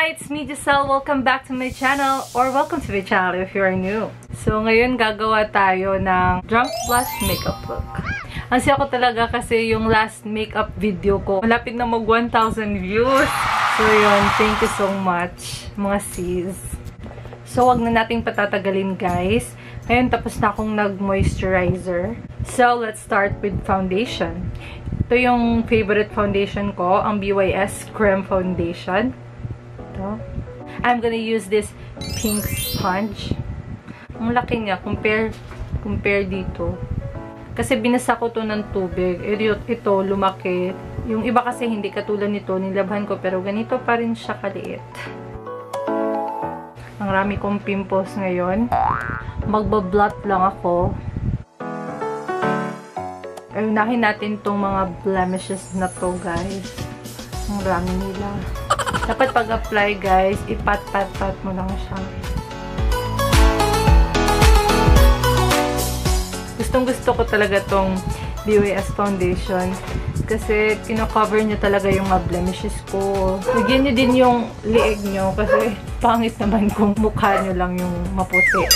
Hi, it's me, Giselle. Welcome back to my channel, or welcome to my channel if you are new. So, ngayon gagawa tayo ng drunk blush makeup look. Ang siya ko talaga kasi yung last makeup video ko, malapit na mag 1,000 views. So, yun. Thank you so much, mga sis. So, wag na nating patatagalin, guys. Ngayon, tapos na akong nag-moisturizer. So, let's start with foundation. Ito yung favorite foundation ko, ang BYS Creme Foundation. Ito. I'm gonna use this pink sponge. Ang laki niya, compare dito. Kasi binasa ko to ng tubig. Ito, lumaki. Yung iba kasi hindi katulad nito, nilabhan ko, pero ganito pa rin siya kaliit. Ang rami kong pimples ngayon. Magbablot lang ako. Ayunahin natin itong mga blemishes na to, guys. Ang rami nila. Dapat pag-apply, guys, ipat-pat-pat mo lang siya. Gustong-gusto ko talaga tong BYS foundation. Kasi kino-cover niya talaga yung mga blemishes ko. Lagyan niyo din yung liig niyo. Kasi pangit naman kung mukha niyo lang yung maputi.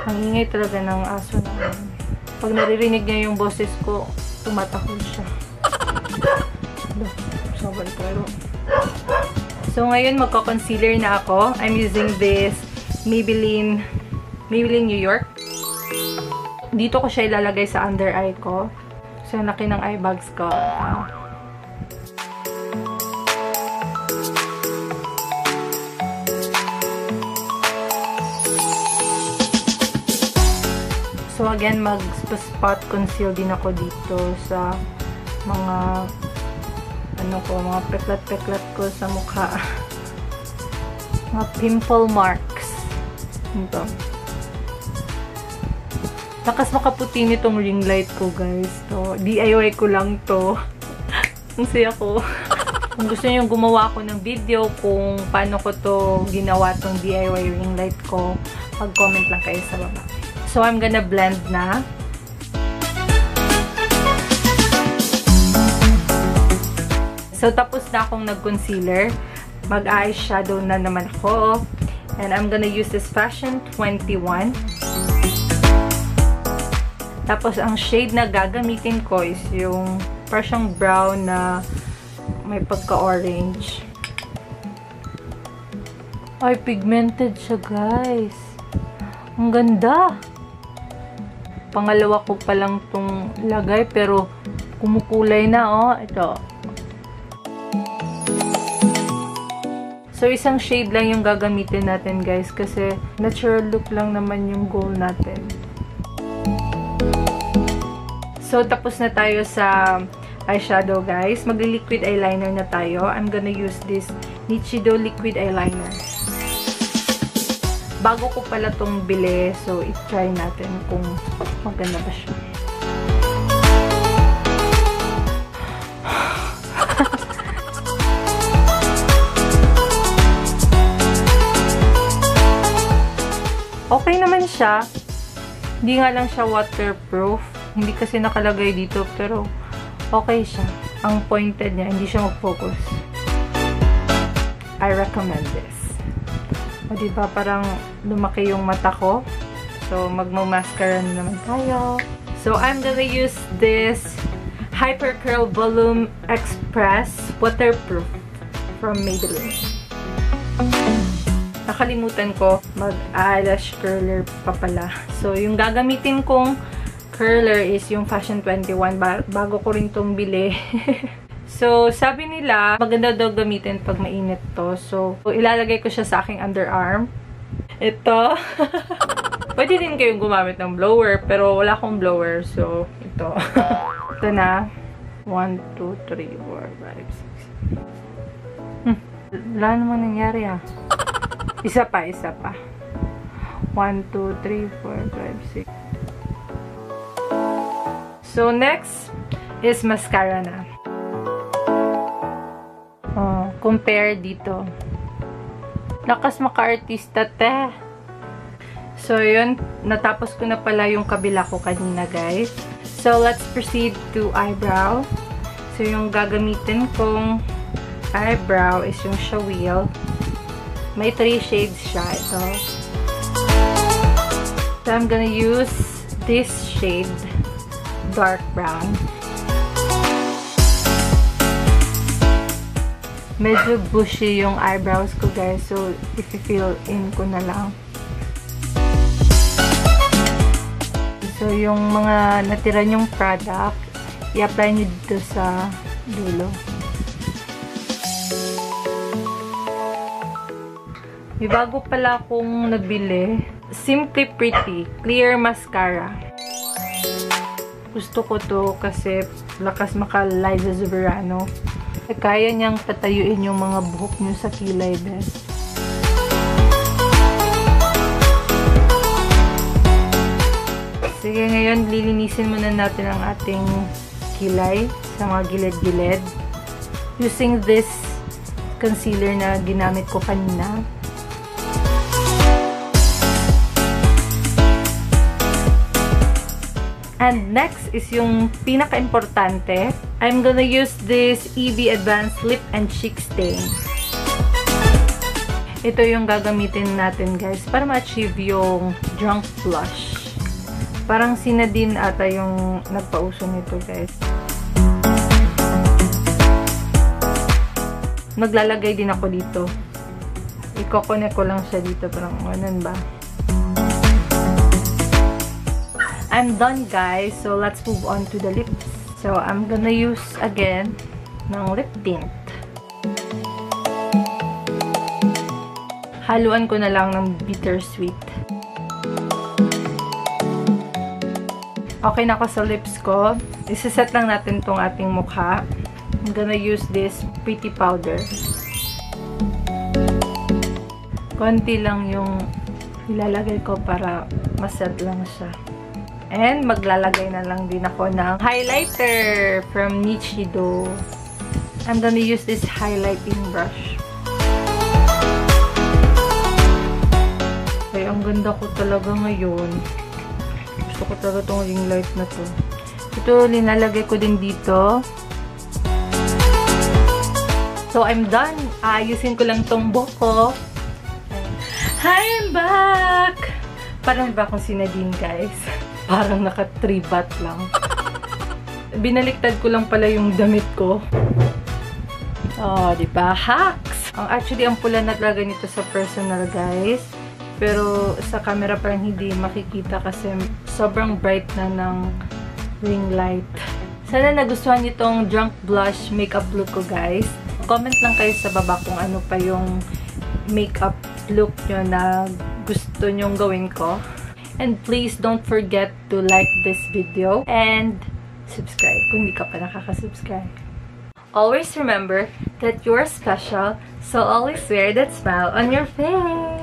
Ang ingay talaga ng aso naman. Pag naririnig niya yung boses ko, tumatakol siya. Sabay pero. So, ngayon magko-concealer na ako. I'm using this Maybelline New York. Dito ko siya ilalagay sa under eye ko. So, laki ng eye bags ko. So, again, mag-spot conceal din ako dito sa mga mga peklat-peklat ko sa mukha. Mga pimple marks. Ito. Lakas makaputi nitong ring light ko, guys. To, DIY ko lang to. Ang saya ko. Kung gusto niyo gumawa ako ng video kung paano ko to ginawa tong DIY ring light ko, mag-comment lang kayo sa baba. So, I'm gonna blend na. So, tapos na akong nag-concealer. Mag-eyeshadow na naman ako. And I'm gonna use this Fashion 21. Tapos, ang shade na gagamitin ko is yung parang brown na may pagka-orange. Ay, pigmented siya, guys. Ang ganda! Pangalawa ko pa lang itong lagay, pero kumukulay na, oh. Ito. So, isang shade lang yung gagamitin natin, guys, kasi natural look lang naman yung goal natin. So, tapos na tayo sa eyeshadow, guys. Mag-liquid eyeliner na tayo. I'm gonna use this Nichido liquid eyeliner. Bago ko pala itong bili, so i-try natin kung maganda ba siya. Okay naman siya. Hindi nga lang siya waterproof. Hindi kasi nakalagay dito, pero okay siya. Ang pointed niya, hindi siya mag-focus. I recommend this. O, diba, parang lumaki yung mata ko. So, magma-mascara na naman tayo. So, I'm gonna use this Hyper Curl Volume Express Waterproof from Maybelline. Nakalimutan ko, mag-eyelash curler pa pala. So, yung gagamitin kong curler is yung Fashion 21. Bago ko rin tong bili. So, sabi nila, maganda daw gamitin pag mainit to. So, ilalagay ko siya sa aking underarm. Ito. Pwede din kayong gumamit ng blower, pero wala akong blower. So, ito. Ito na. 1, 2, 3, 4, 5, 6. Wala namang nangyari, ah. Isa pa. 1, 2, 3, 4, 5, 6. So, next is mascara na. Compare dito. Lakas maka-artista, te. So, yun. Natapos ko na pala yung kabila ko kanina, guys. So, let's proceed to eyebrow. So, yung gagamitin kong eyebrow is yung Shawil. May 3 shades siya. Ito. So, I'm gonna use this shade, dark brown. Medyo bushy yung eyebrows ko, guys. So, i-fill in ko na lang. So, yung mga natira nyong product, i-apply nyo dito sa dulo. May bago pala akong nabili. Simply Pretty Clear Mascara. Gusto ko to kasi lakas maka-Liza Soberano. Kaya niyang tatayuin yung mga buhok nyo sa kilay, bes. Sige, ngayon lilinisin muna natin ang ating kilay sa mga gilid-gilid. Using this concealer na ginamit ko kanina. And next is yung pinaka-importante. I'm gonna use this EB Advanced Lip and Cheek Stain. Ito yung gagamitin natin, guys, para ma-achieve yung drunk blush. Parang si Nadine ata yung nagpauso nito, guys. Maglalagay din ako dito. Iko-connect ko lang siya dito. Parang ganun ba? I'm done, guys. So, let's move on to the lips. So, I'm gonna use again ng lip tint. Haluan ko na lang ng bittersweet. Okay na ako sa lips ko. Isiset lang natin tong ating mukha. I'm gonna use this pretty powder. Konti lang yung ilalagay ko para maset lang siya. And maglalagay na lang din ako ng highlighter from Nichido. I'm gonna use this highlighting brush. Ay, ang ganda ko talaga ngayon. Gusto ko talaga itong ring light na to. Ito, linalagay ko din dito. So, I'm done. Ayusin ko lang itong buhok ko. Hi, I'm back! Parang ba akong si Nadine, guys? Parang naka-3-bat lang. Binaliktad ko lang pala yung damit ko. Oh, diba? Hacks! Actually, ang pula na talaga nito sa personal, guys. Pero sa camera parang hindi makikita kasi sobrang bright na ng ring light. Sana nagustuhan niyo tong drunk blush makeup look ko, guys. Comment lang kayo sa baba kung ano pa yung makeup look nyo na gusto nyong gawin ko. And please don't forget to like this video and subscribe kung hindi ka pa nakaka-subscribe. Always remember that you're special, so always wear that smile on your face.